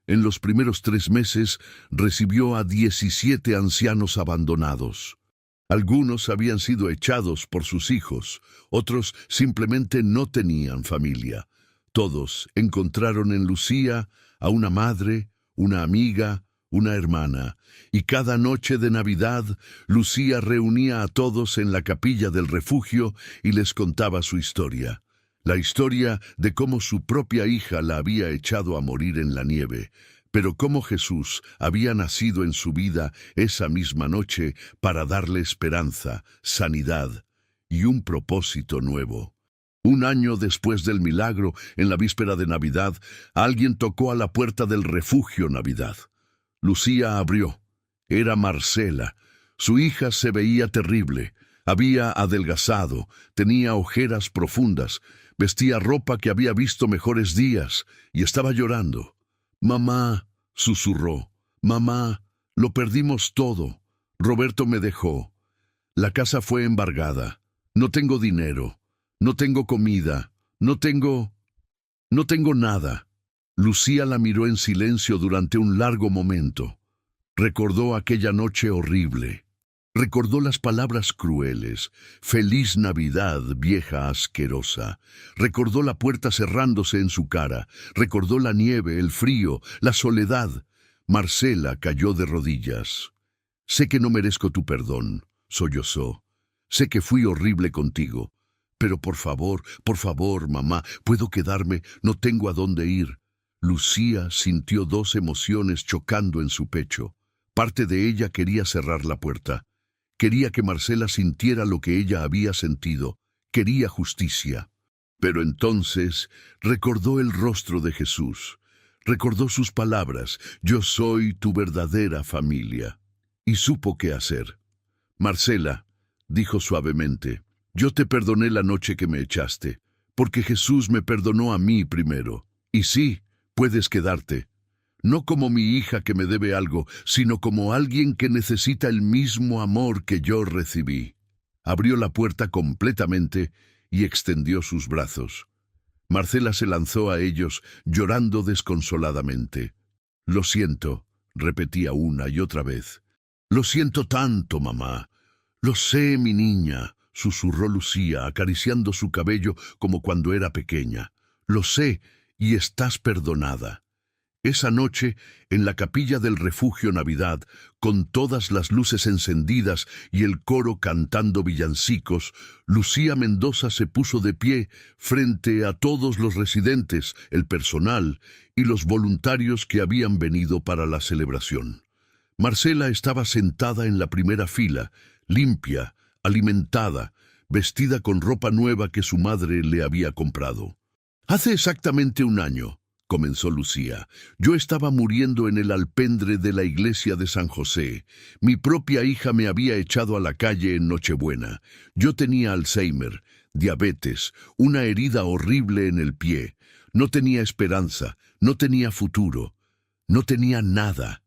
En los primeros 3 meses recibió a 17 ancianos abandonados. Algunos habían sido echados por sus hijos, otros simplemente no tenían familia. Todos encontraron en Lucía a una madre, una amiga, una hermana, y cada noche de Navidad Lucía reunía a todos en la capilla del refugio y les contaba su historia. La historia de cómo su propia hija la había echado a morir en la nieve, pero cómo Jesús había nacido en su vida esa misma noche para darle esperanza, sanidad y un propósito nuevo. 1 año después del milagro, en la víspera de Navidad, alguien tocó a la puerta del refugio Navidad. Lucía abrió. Era Marcela. Su hija se veía terrible. Había adelgazado, tenía ojeras profundas, vestía ropa que había visto mejores días y estaba llorando. «Mamá», susurró, «mamá, lo perdimos todo. Roberto me dejó. La casa fue embargada. No tengo dinero. No tengo comida. No tengo nada». Lucía la miró en silencio durante un largo momento. Recordó aquella noche horrible. Recordó las palabras crueles. «Feliz Navidad, vieja asquerosa». Recordó la puerta cerrándose en su cara. Recordó la nieve, el frío, la soledad. Marcela cayó de rodillas. «Sé que no merezco tu perdón», sollozó. «Sé que fui horrible contigo. Pero por favor, mamá, puedo quedarme, no tengo a dónde ir». Lucía sintió dos emociones chocando en su pecho. Parte de ella quería cerrar la puerta. Quería que Marcela sintiera lo que ella había sentido. Quería justicia. Pero entonces recordó el rostro de Jesús. Recordó sus palabras: «Yo soy tu verdadera familia». Y supo qué hacer. «Marcela», dijo suavemente, «yo te perdoné la noche que me echaste, porque Jesús me perdonó a mí primero. Y sí, puedes quedarte. No como mi hija que me debe algo, sino como alguien que necesita el mismo amor que yo recibí». Abrió la puerta completamente y extendió sus brazos. Marcela se lanzó a ellos, llorando desconsoladamente. «Lo siento», repetía una y otra vez. «Lo siento tanto, mamá». «Lo sé, mi niña», susurró Lucía, acariciando su cabello como cuando era pequeña. «Lo sé, y estás perdonada». Esa noche, en la capilla del Refugio Navidad, con todas las luces encendidas y el coro cantando villancicos, Lucía Mendoza se puso de pie frente a todos los residentes, el personal y los voluntarios que habían venido para la celebración. Marcela estaba sentada en la primera fila, limpia, alimentada, vestida con ropa nueva que su madre le había comprado. «Hace exactamente un año», comenzó Lucía, «yo estaba muriendo en el alpendre de la iglesia de San José. Mi propia hija me había echado a la calle en Nochebuena. Yo tenía Alzheimer, diabetes, una herida horrible en el pie. No tenía esperanza, no tenía futuro, no tenía nada».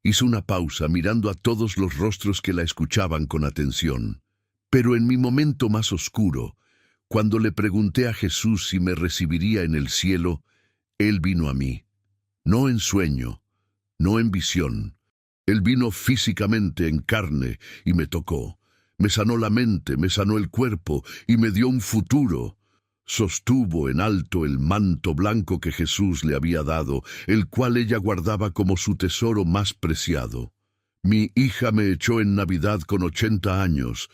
Hizo una pausa mirando a todos los rostros que la escuchaban con atención. «Pero en mi momento más oscuro, cuando le pregunté a Jesús si me recibiría en el cielo, Él vino a mí, no en sueño, no en visión. Él vino físicamente en carne y me tocó. Me sanó la mente, me sanó el cuerpo y me dio un futuro». Sostuvo en alto el manto blanco que Jesús le había dado, el cual ella guardaba como su tesoro más preciado. «Mi hija me echó en Navidad con 80 años,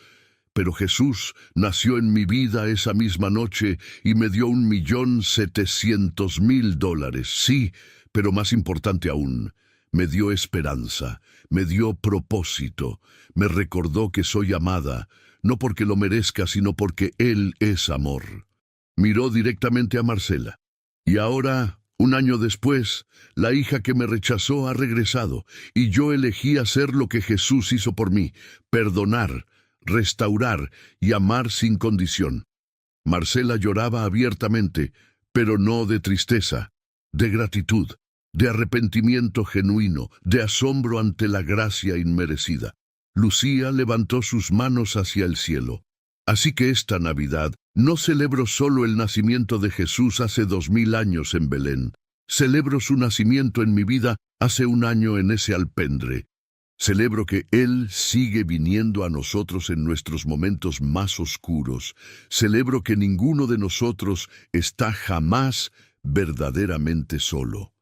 pero Jesús nació en mi vida esa misma noche y me dio $1.700.000. Sí, pero más importante aún, me dio esperanza, me dio propósito, me recordó que soy amada, no porque lo merezca, sino porque Él es amor». Miró directamente a Marcela. «Y ahora, un año después, la hija que me rechazó ha regresado, y yo elegí hacer lo que Jesús hizo por mí: perdonar, restaurar y amar sin condición». Marcela lloraba abiertamente, pero no de tristeza, de gratitud, de arrepentimiento genuino, de asombro ante la gracia inmerecida. Lucía levantó sus manos hacia el cielo. «Así que esta Navidad no celebro solo el nacimiento de Jesús hace 2000 años en Belén. Celebro su nacimiento en mi vida hace un año en ese alpendre. Celebro que Él sigue viniendo a nosotros en nuestros momentos más oscuros. Celebro que ninguno de nosotros está jamás verdaderamente solo.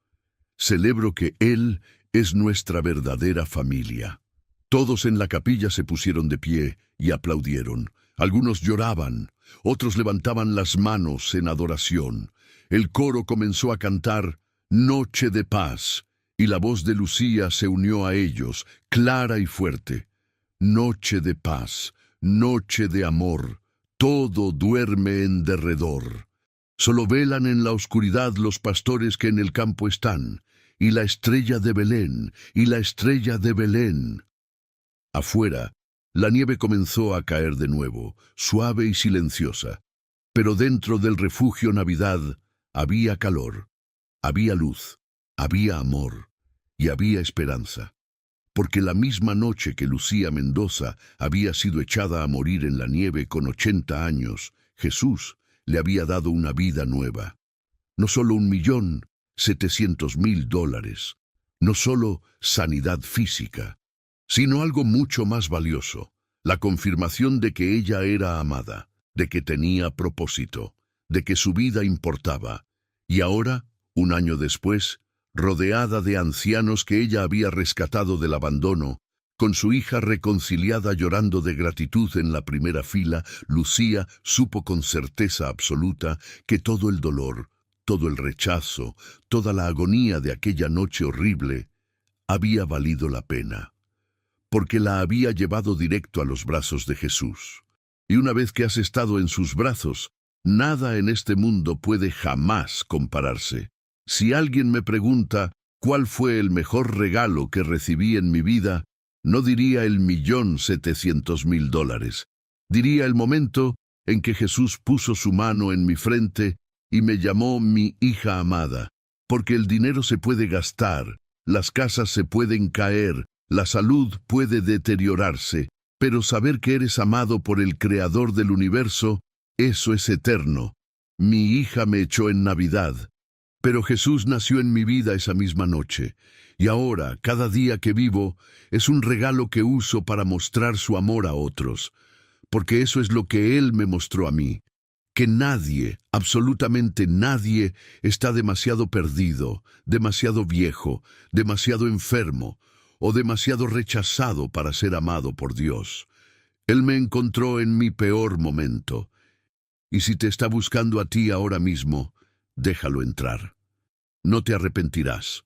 Celebro que Él es nuestra verdadera familia». Todos en la capilla se pusieron de pie y aplaudieron. Algunos lloraban, otros levantaban las manos en adoración. El coro comenzó a cantar «Noche de paz», y la voz de Lucía se unió a ellos, clara y fuerte. «Noche de paz, noche de amor, todo duerme en derredor. Solo velan en la oscuridad los pastores que en el campo están, y la estrella de Belén, y la estrella de Belén». Afuera, la nieve comenzó a caer de nuevo, suave y silenciosa. Pero dentro del Refugio Navidad había calor, había luz, había amor y había esperanza. Porque la misma noche que Lucía Mendoza había sido echada a morir en la nieve con 80 años, Jesús le había dado una vida nueva. No solo $1.700.000, no solo sanidad física, sino algo mucho más valioso: la confirmación de que ella era amada, de que tenía propósito, de que su vida importaba. Y ahora, un año después, rodeada de ancianos que ella había rescatado del abandono, con su hija reconciliada llorando de gratitud en la primera fila, Lucía supo con certeza absoluta que todo el dolor, todo el rechazo, toda la agonía de aquella noche horrible, había valido la pena, porque la había llevado directo a los brazos de Jesús. Y una vez que has estado en sus brazos, nada en este mundo puede jamás compararse. Si alguien me pregunta cuál fue el mejor regalo que recibí en mi vida, no diría el $1.700.000. Diría el momento en que Jesús puso su mano en mi frente y me llamó mi hija amada, porque el dinero se puede gastar, las casas se pueden caer, la salud puede deteriorarse, pero saber que eres amado por el Creador del universo, eso es eterno. Mi hija me echó en Navidad, pero Jesús nació en mi vida esa misma noche, y ahora, cada día que vivo, es un regalo que uso para mostrar su amor a otros, porque eso es lo que Él me mostró a mí, que nadie, absolutamente nadie, está demasiado perdido, demasiado viejo, demasiado enfermo, o demasiado rechazado para ser amado por Dios. Él me encontró en mi peor momento, y si te está buscando a ti ahora mismo, déjalo entrar. No te arrepentirás.